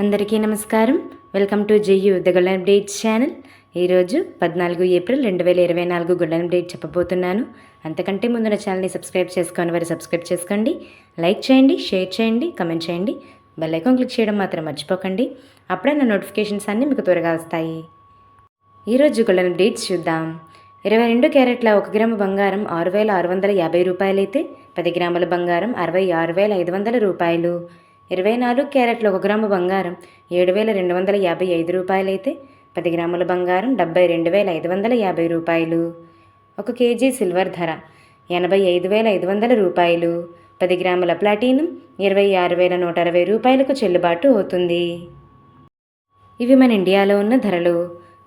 అందరికీ నమస్కారం. Welcome to జెయ్యు ద గోల్డెన్ అప్డేట్స్ ఛానల్. ఈరోజు 14 ఏప్రిల్ 2024 గోల్డెన్ అప్డేట్ చెప్పబోతున్నాను. అంతకంటే ముందు నా ఛానల్ని సబ్స్క్రైబ్ చేసుకొని వారు సబ్స్క్రైబ్ చేసుకోండి, లైక్ చేయండి, షేర్ చేయండి, కమెంట్ చేయండి, బెల్ ఐకాన్ క్లిక్ చేయడం మాత్రం మర్చిపోకండి. అప్పుడే నా నోటిఫికేషన్స్ అన్నీ మీకు త్వరగా వస్తాయి. ఈరోజు గోల్డెన్ అప్డేట్స్ చూద్దాం. 22 క్యారెట్ల 1 గ్రాము బంగారం 6,650 రూపాయలైతే 10 గ్రాముల బంగారం 66,500 రూపాయలు. 24 క్యారెట్ల 1 గ్రాము బంగారం 7,255 రూపాయలైతే 10 గ్రాముల బంగారం 72,550 రూపాయలు. 1 కేజీ సిల్వర్ ధర 85,500 రూపాయలు. 10 గ్రాముల ప్లాటినం 26,160 రూపాయలకు చెల్లుబాటు అవుతుంది. ఇవి మన ఇండియాలో ఉన్న ధరలు.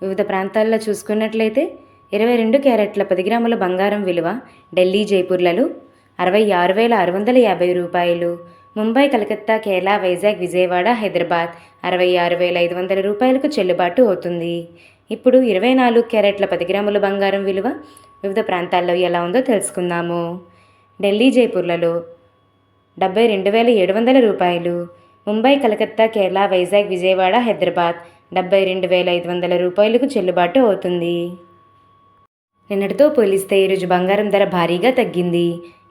వివిధ ప్రాంతాల్లో చూసుకున్నట్లయితే 22 క్యారెట్ల 10 గ్రాముల బంగారం విలువ ఢిల్లీ, జైపూర్లలో 66,650 రూపాయలు. ముంబై, కలకత్తా, కేరళ, వైజాగ్, విజయవాడ, హైదరాబాద్ 66,500 రూపాయలకు చెల్లుబాటు అవుతుంది. ఇప్పుడు 24 క్యారెట్ల 10 గ్రాముల బంగారం విలువ వివిధ ప్రాంతాల్లో ఎలా ఉందో తెలుసుకుందాము. ఢిల్లీ, జైపూర్లలో 72,700 రూపాయలు. ముంబై, కలకత్తా, కేరళ, వైజాగ్, విజయవాడ, హైదరాబాద్ 72,500 రూపాయలకు చెల్లుబాటు అవుతుంది. నిన్నటితో పోలిస్తే ఈరోజు బంగారం ధర భారీగా తగ్గింది.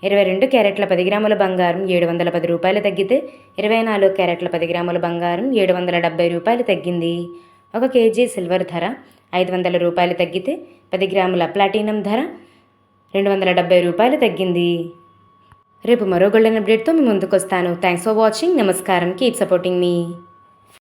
22 క్యారెట్ల 10 గ్రాముల బంగారం 710 రూపాయలు తగ్గితే 24 క్యారెట్ల 10 గ్రాముల బంగారం 770 రూపాయలు తగ్గింది. 1 కేజీ సిల్వర్ ధర 500 రూపాయలు తగ్గితే 10 గ్రాముల ప్లాటినం ధర 270 రూపాయలు తగ్గింది. రేపు మరో గోల్డెన్ అప్డేట్తో మీ ముందుకు వస్తాను. Thanks for watching. నమస్కారం. కీప్ సపోర్టింగ్ మీ.